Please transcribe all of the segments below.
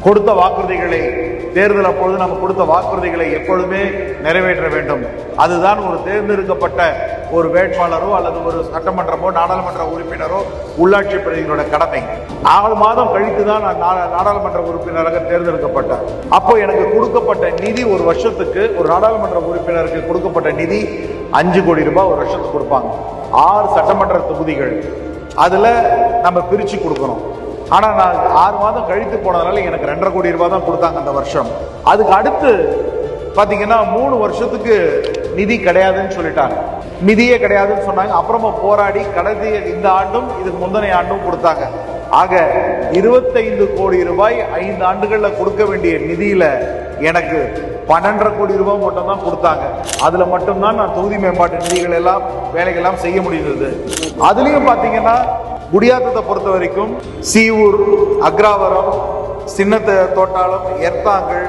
கொடுத்த வாக்குறுதிகளை தேர்தல் அப்பொழுது நம்ம கொடுத்த வாக்குறுதிகளை எப்பொழுதுமே நிறைவேற்ற வேண்டும். அதுதான் ஒரு தேர்ந்தெடுக்கப்பட்ட ஒரு வேட்பாளரோ அல்லது ஒரு சட்டமன்றமோ நாடாளுமன்ற உறுப்பினரோ உள்ளாட்சி பிரதிகளோட கடமை. 6 மாதம் கழித்து தான் நான் நாடாளுமன்ற உறுப்பினராக தேர்ந்தெடுக்கப்பட்டேன். அப்போ எனக்கு கொடுக்கப்பட்ட நிதி, ஒரு வருஷத்துக்கு ஒரு நாடாளுமன்ற உறுப்பினருக்கு கொடுக்கப்பட்ட நிதி 5 கோடி ரூபாய் ஒரு வருஷத்துக்கு கொடுப்பாங்க. 6 சட்டமன்ற தொகுதிகள், அதுல நம்ம பிரிச்சு கொடுக்கணும். ஆனா நான் 6 மாதம் கழித்து போனதுனால எனக்கு 2.5 கோடி ரூபாய் தான் கொடுத்தாங்க அந்த வருஷம். அதுக்கு அடுத்து பாத்தீங்கன்னா 3 வருஷத்துக்கு நிதி கிடையாதுன்னு சொல்லிட்டாங்க. நிதியே கிடையாதுன்னு சொன்னாங்க. அப்புறமா போராடி கடைசி இந்த ஆண்டும் இதுக்கு முந்தின ஆண்டும் கொடுத்தாங்க. ஆக 25 கோடி ரூபாய் 5 ஆண்டுகள்ல கொடுக்க வேண்டிய நிதியில எனக்கு 12.5 கோடி ரூபாய் மட்டும் தான் கொடுத்தாங்க. அதுல மட்டும்தான் நான் தொகுதி மேம்பாட்டு நிதிகள் எல்லாம் வேலைகள் எல்லாம் செய்ய முடிந்தது. அதுலயும் பாத்தீங்கன்னா குடியாத்தத்தை பொறுத்த வரைக்கும் சீவூர், அக்ராவரம், சின்ன தோட்டாளம், எர்த்தாங்கல்,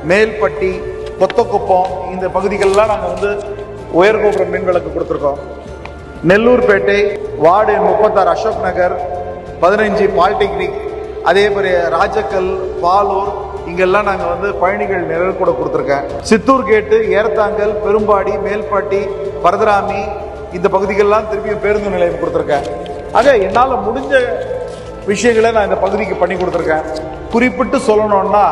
மேல்பட்டி, கொத்தக்குப்பம் இந்த பகுதிகளெல்லாம் நாங்கள் உயர்கோபுர மின் விளக்கு கொடுத்துருக்கோம். நெல்லூர்பேட்டை, வார்டு 36 அசோக் நகர், 15 பாலிடெக்னிக், அதே மாதிரி ராஜக்கல், பாலூர் இங்கெல்லாம் நாங்கள் பயணிகள் நிழல் கூட கொடுத்துருக்கேன். சித்தூர் கேட்டு, ஏர்த்தாங்கல், பெரும்பாடி, மேல்பாட்டி, பரதராமி இந்த பகுதிகளெல்லாம் திருப்பியும் பேருந்து நிலையம் கொடுத்துருக்கேன். ஆக என்னால் முடிஞ்ச விஷயங்களை நான் இந்த பகுதிக்கு பண்ணி கொடுத்துருக்கேன். குறிப்பிட்டு சொல்லணும்னா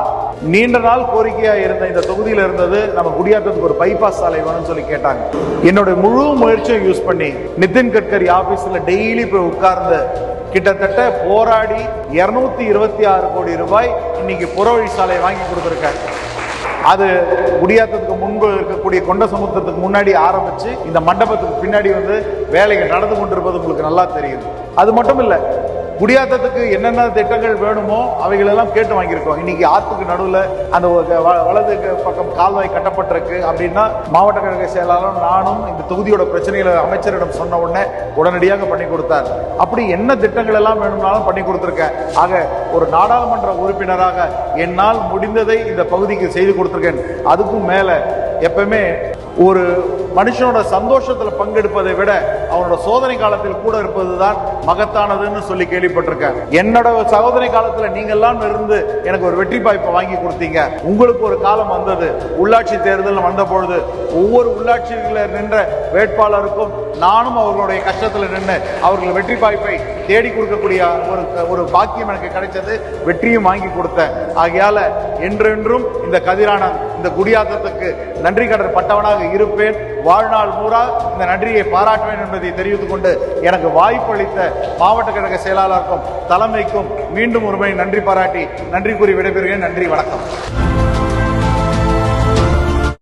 நீண்ட நாள் கோரிக்கையா இருந்த இந்த தொகுதியில் இருந்தது நம்ம குடியாத்தத்துக்கு ஒரு பைபாஸ் சாலை வேணும்னு சொல்லி கேட்டாங்க. என்னுடைய முழு முயற்சியை யூஸ் பண்ணி நிதின் கட்கரி ஆபீஸ்ல டெய்லி போய் உட்கார்ந்து கிட்டத்தட்ட போராடி 226 கோடி ரூபாய் இன்னைக்கு புறவழி சாலை வாங்கி கொடுத்துருக்கேன். அது குடியாத்தத்துக்கு முன்பு இருக்கக்கூடிய கொண்ட சமுத்திரத்துக்கு முன்னாடி ஆரம்பிச்சு இந்த மண்டபத்துக்கு பின்னாடி வேலைகள் நடந்து கொண்டிருப்பது உங்களுக்கு நல்லா தெரியுது. அது மட்டும் இல்ல, குடியாத்தத்துக்கு என்னென்ன திட்டங்கள் வேணுமோ அவைகள் எல்லாம் கேட்டு வாங்கியிருக்கோம். இன்னைக்கு ஆத்துக்கு நடுவில் அந்த வலது பக்கம் கால்வாய் கட்டப்பட்டிருக்கு அப்படின்னா மாவட்ட கழக செயலாளர் நானும் இந்த தொகுதியோட பிரச்சனைகளை அமைச்சரிடம் சொன்ன உடனே உடனடியாக பண்ணி கொடுத்தார். அப்படி என்ன திட்டங்கள் எல்லாம் வேணும்னாலும் பண்ணி கொடுத்திருக்கேன். ஆக ஒரு நாடாளுமன்ற உறுப்பினராக என்னால் முடிந்ததை இந்த பகுதிக்கு செய்து கொடுத்திருக்கேன். அதுக்கும் மேல எப்பவுமே ஒரு மனுஷனோட சந்தோஷத்துல பங்கெடுப்பதை விட அவனோட சோதனை காலத்தில் கூட இருப்பதுதான் மகத்தானதுன்னு சொல்லி கேள்விப்பட்டிருக்கேன். என்னோட சகோதரி காலத்துல நீங்க எல்லாம் இருந்து எனக்கு ஒரு வெற்றி வாய்ப்பை வாங்கி கொடுத்தீங்க. உங்களுக்கு ஒரு காலம் வந்தது, உள்ளாட்சி தேர்தல் வந்த பொழுது ஒவ்வொரு உள்ளாட்சியில் நின்ற வேட்பாளருக்கும் நானும் அவர்களுடைய கஷ்டத்தில் நின்று அவர்கள் வெற்றி வாய்ப்பை தேடி கொடுக்கக்கூடிய ஒரு பாக்கியம் எனக்கு கிடைச்சது. வெற்றியும் வாங்கி கொடுத்தேன். ஆகையால என்றென்றும் இந்த கதிரானன் இந்த குடியாத்தத்துக்கு நன்றி கடன் பட்டவனாக இருப்பேன். வாழ்நாள் பூரா இந்த நன்றியை பாராட்டுவேன் என்பதை தெரிவித்துக் கொண்டு எனக்கு வாய்ப்பளித்த மாவட்ட கழக செயலாளருக்கும் தலைமைக்கும் மீண்டும் ஒருமுறை நன்றி பாராட்டி நன்றி கூறி விடைபெறுகிறேன். நன்றி, வணக்கம்.